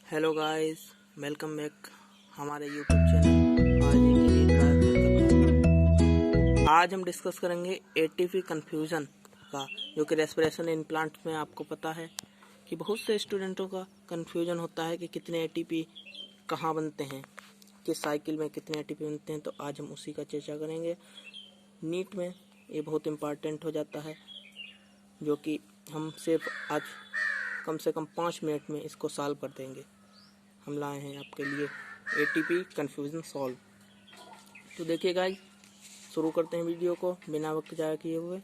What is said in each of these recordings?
Hello guys, welcome back हमारे YouTube channel. आज एक नई बात आज हम डिस्कस करेंगे एटीपी कन्फ्यूज़न का, जो कि रेस्पिरेशन इम्प्लांट में आपको पता है कि बहुत से स्टूडेंटों का कन्फ्यूजन होता है कि कितने एटीपी कहाँ बनते हैं, किस साइकिल में कितने एटीपी बनते हैं। तो आज हम उसी का चर्चा करेंगे। नीट में ये बहुत इम्पॉर्टेंट हो जाता है, जो कि हम सिर्फ आज कम से कम 5 मिनट में इसको सॉल्व कर देंगे। हम लाए हैं आपके लिए एटीपी कन्फ्यूजन सॉल्व। तो देखिए गाइस, शुरू करते हैं वीडियो को बिना वक्त जाया किए हुए।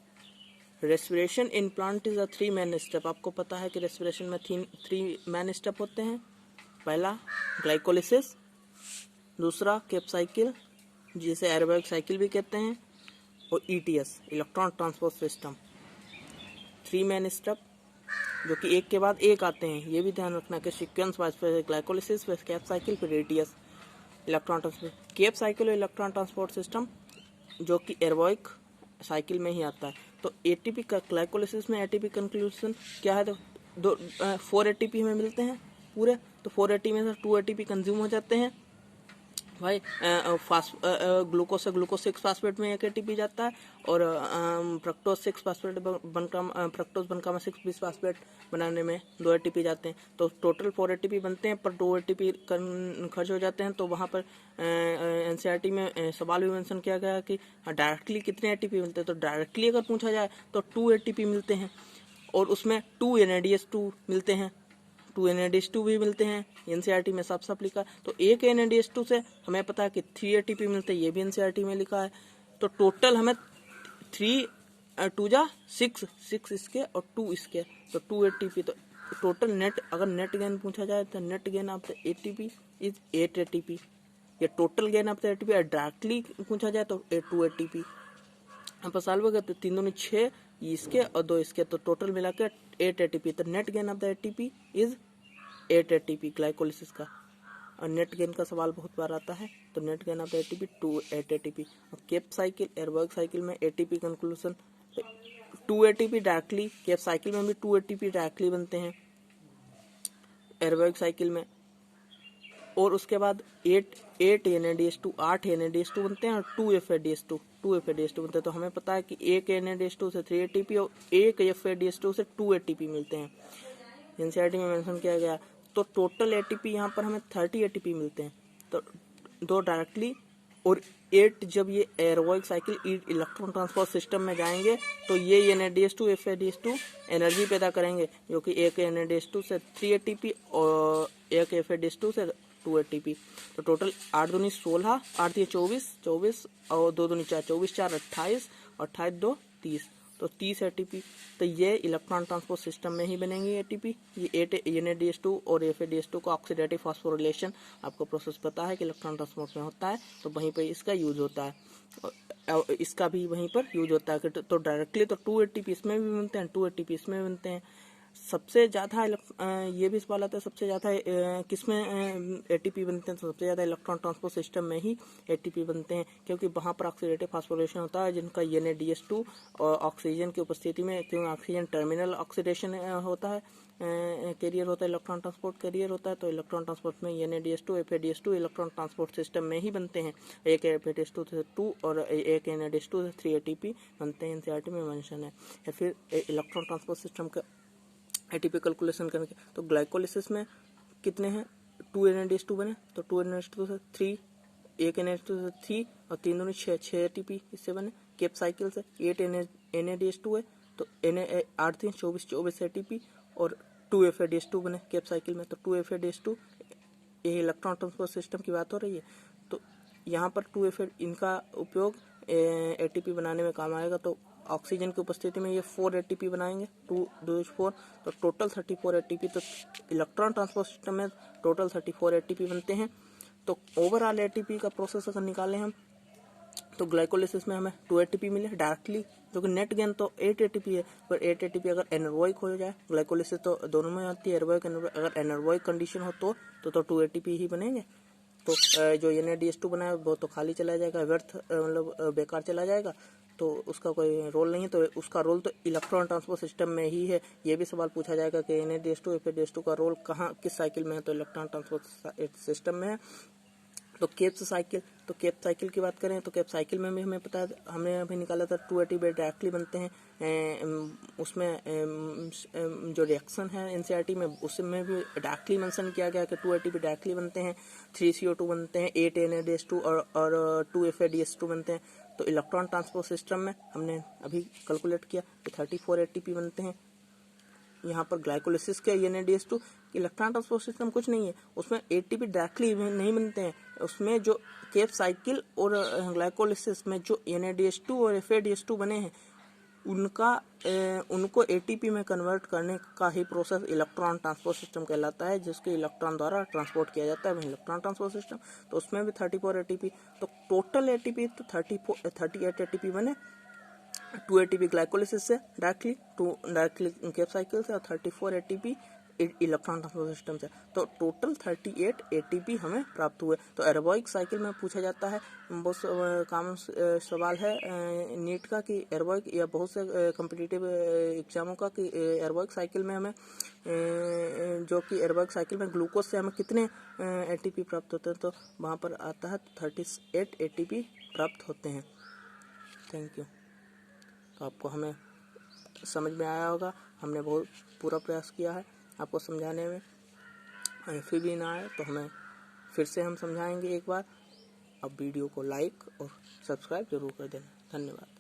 Respiration in plant is a 3 man step. आपको पता है कि रेस्पिरेशन में 3 मैन स्टेप होते हैं। पहला ग्लाइकोलिसिस, दूसरा केप साइकिल जिसे एरोबिक साइकिल भी कहते हैं, और ETS electron transport system. 3 man step जो कि एक के बाद एक आते हैं। ये भी ध्यान रखना कि सीक्वेंस वाइज, फिर ग्लाइकोलिसिस, फिर कैप साइकिल, फिर ATS electron transport. Cape cycle और इलेक्ट्रॉन ट्रांसपोर्ट सिस्टम जो कि एरोबिक साइकिल में ही आता है। तो एटीपी का ग्लाइकोलिसिस में एटीपी कंक्लूजन क्या है, तो 4 एटीपी हमें मिलते हैं पूरे। तो 4 एटीपी में से 2 एटीपी कंज्यूम हो जाते हैं भाई। ग्लूकोज से ग्लूकोज 6 फास्फेट में 1 एटीपी जाता है, और फ्रक्टोज 6 फास्फेट फ्रक्टोज बनका में 6 बीस फास्फेट बनाने में 2 एटीपी जाते हैं। तो टोटल 4 एटीपी बनते हैं, पर 2 एटीपी खर्च हो जाते हैं। तो वहाँ पर एनसीईआरटी में सवाल भी मेंशन किया गया कि डायरेक्टली कितने एटीपी मिलते हैं। तो डायरेक्टली अगर पूछा जाए तो 2 एटीपी मिलते हैं, और उसमें 2 NADH2 मिलते हैं, 2 NADH2 भी मिलते हैं। एनसीईआरटी में साफ साफ लिखा है। तो एक NADH2 से हमें पता है कि 3 एटीपी मिलते हैं, ये भी एनसीईआरटी में लिखा है। तो टोटल हमें 3 2 जा 6 इसके और 2 इसके, तो 2 एटीपी। तो टोटल नेट, अगर नेट गेन पूछा जाए तो net gain of the ATP is 8 ATP. ये total gain of the ATP. Directly पूछा जाए तो 2 एटीपी। अब सॉल्व हो गया तो 3 दूनी 6 इसके और 2 इसके, तो टोटल मिला के 8 एटीपी। तो net gain of the ATP is 8 ATP glycolysis का। और नेट गेन का सवाल बहुत बार आता है, तो net gain of the ATP 8 ATP. और केप साइकिल एरोबिक साइकिल में ATP conclusion 2 ATP directly. Cape cycle में भी 2 एटीपी डायरेक्टली बनते हैं एरोबिक साइकिल में। और उसके बाद 8 NADH2 बनते हैं, और 2 FADH2 बनते हैं। तो हमें पता है कि एक NADH2 से 3 एटीपी और एक FADH2 से 2 एटीपी मिलते हैं, एनसीईआरटी में मेंशन किया गया। तो टोटल एटीपी यहाँ पर हमें 30 एटीपी मिलते हैं। तो 2 डायरेक्टली, और 8 जब ये aerobic cycle electron transport system में जाएंगे तो ये NADH2 FADH2 एनर्जी पैदा करेंगे, जो कि एक NADH2 से 3 एटीपी और एक FADH2 से 2 एटीपी। तो टोटल 8 दूनी 16, 8 दिए 24 और 2 दूनी 4, 24 4 28, और 28 2 30, तो 30 एटीपी। तो ये इलेक्ट्रॉन ट्रांसपोर्ट सिस्टम में ही बनेंगी एटीपी। ये 8 NADH2 और FADH2 का ऑक्सीडेटिव फॉस्फोरिलेशन आपको प्रोसेस पता है कि इलेक्ट्रॉन ट्रांसपोर्ट में होता है, तो वहीं पर इसका यूज होता है, और इसका भी वहीं पर यूज होता है। तो डायरेक्टली तो 2 एटीपी इसमें भी बनते हैं, 2 एटीपी इसमें भी बनते हैं। सबसे ज़्यादा ये भी सवाल आता है, सबसे ज़्यादा किसमें एटीपी बनते हैं। तो सबसे ज़्यादा इलेक्ट्रॉन ट्रांसपोर्ट सिस्टम में ही एटीपी बनते हैं, क्योंकि वहाँ पर ऑक्सीडेटिव फास्फोरिलेशन होता है, जिनका NADH2 और ऑक्सीजन की उपस्थिति में, क्योंकि ऑक्सीजन टर्मिनल ऑक्सीडेशन होता है, कैरियर होता है, इलेक्ट्रॉन ट्रांसपोर्ट कैरियर होता है। तो इलेक्ट्रॉन ट्रांसपोर्ट में NADH2 FADH2 electron transport system में ही बनते हैं। एक FADH2 से 2 और एक NADH2 से 3 एटीपी बनते हैं, एनसीईआरटी में मेंशन है। या फिर इलेक्ट्रॉन ट्रांसपोर्ट सिस्टम का एटीपी कैलकुलेशन करके, तो ग्लाइकोलिसिस में कितने हैं, 2 NADH2 बने, तो 2 NADH2 से 3, एक NADH2 से 3 और 3 दूनी 6 एटीपी इससे बने। केप साइकिल से 8 NADH2 है, तो 8 3 24 एटीपी, और 2 FADH2 बने केप साइकिल में। तो 2 FADH2, ये इलेक्ट्रॉन ट्रांसपोर्ट सिस्टम की बात हो रही है। तो यहाँ पर 2 इनका उपयोग एटीपी बनाने में काम आएगा। तो ऑक्सीजन की उपस्थिति में ये 4 एटीपी बनाएंगे, 2 2 4, तो टोटल 34 एटीपी। तो इलेक्ट्रॉन ट्रांसपोर्ट सिस्टम में टोटल 34 एटीपी बनते हैं। तो ओवरऑल एटीपी का प्रोसेस अगर निकालें हम, तो ग्लाइकोलिसिस में हमें 2 एटीपी मिले डायरेक्टली, जो कि नेट गेन तो 8 एटीपी है। पर 8 एटीपी अगर एनर्वॉइक हो जाए, ग्लाइकोलिसिस तो दोनों में आती है, एरोबिक अगर एनर्वॉइक कंडीशन हो तो 2 एटीपी ही बनेंगे। तो जो NADH2 बनाया वो तो खाली चला जाएगा, व्यर्थ मतलब बेकार चला जाएगा। तो उसका कोई रोल नहीं है, तो उसका रोल तो इलेक्ट्रॉन ट्रांसपोर्ट सिस्टम में ही है। ये भी सवाल पूछा जाएगा कि NADH2 FADH2 का रोल कहाँ किस साइकिल में है, तो इलेक्ट्रॉन ट्रांसपोर्ट सिस्टम में है। तो केप्स साइकिल, तो केप साइकिल की बात करें तो केप साइकिल में भी हमें पता है, हमने अभी निकाला था 2 ATP डायरेक्टली बनते हैं। उसमें जो रिएक्शन है NCERT में उसमें भी डायरेक्टली मेंशन किया गया कि 2 ATP डायरेक्टली बनते हैं, 3 CO2 बनते हैं, 8 NADH2 और 2 FADH2 बनते हैं। तो इलेक्ट्रॉन ट्रांसपोर्ट सिस्टम में हमने अभी कैलकुलेट किया कि 34 ATP बनते हैं। यहाँ पर ग्लाइकोलिसिस के NADH2 इलेक्ट्रॉन ट्रांसपोर्ट सिस्टम कुछ नहीं है, उसमें ATP डायरेक्टली नहीं बनते हैं। उसमें जो केप साइकिल और ग्लाइकोलिसिस में जो NADH2 और FADH2 बने हैं उनको ATP में कन्वर्ट करने का ही प्रोसेस इलेक्ट्रॉन ट्रांसपोर्ट सिस्टम कहलाता है, जिसके इलेक्ट्रॉन द्वारा ट्रांसपोर्ट किया जाता है वही इलेक्ट्रॉन ट्रांसपोर्ट सिस्टम। तो उसमें भी 34 ATP, तो टोटल ATP तो 38 ATP बने, 2 ATP ग्लाइकोलिसिस से डायरेक्टली केप साइकिल से, और 34 ATP इलेक्ट्रॉन ट्रांसपोर्ट सिस्टम से। तो टोटल 38 ATP हमें प्राप्त हुए। तो एरोबॉइक साइकिल में पूछा जाता है, बहुत कॉमन सवाल है नीट का कि एरोबॉइक, या बहुत से कॉम्पिटिटिव एग्जामों का कि एरोबॉइक साइकिल में हमें जो कि एरोबॉइक साइकिल में ग्लूकोज से हमें कितने ATP प्राप्त होते हैं, तो वहाँ पर आता है 38 ATP प्राप्त होते हैं। Thank you. तो आपको हमें समझ में आया होगा, हमने बहुत पूरा प्रयास किया है आपको समझाने में। फिर भी ना आए तो हमें फिर से हम समझाएंगे एक बार। अब वीडियो को लाइक और सब्सक्राइब जरूर कर देना। धन्यवाद।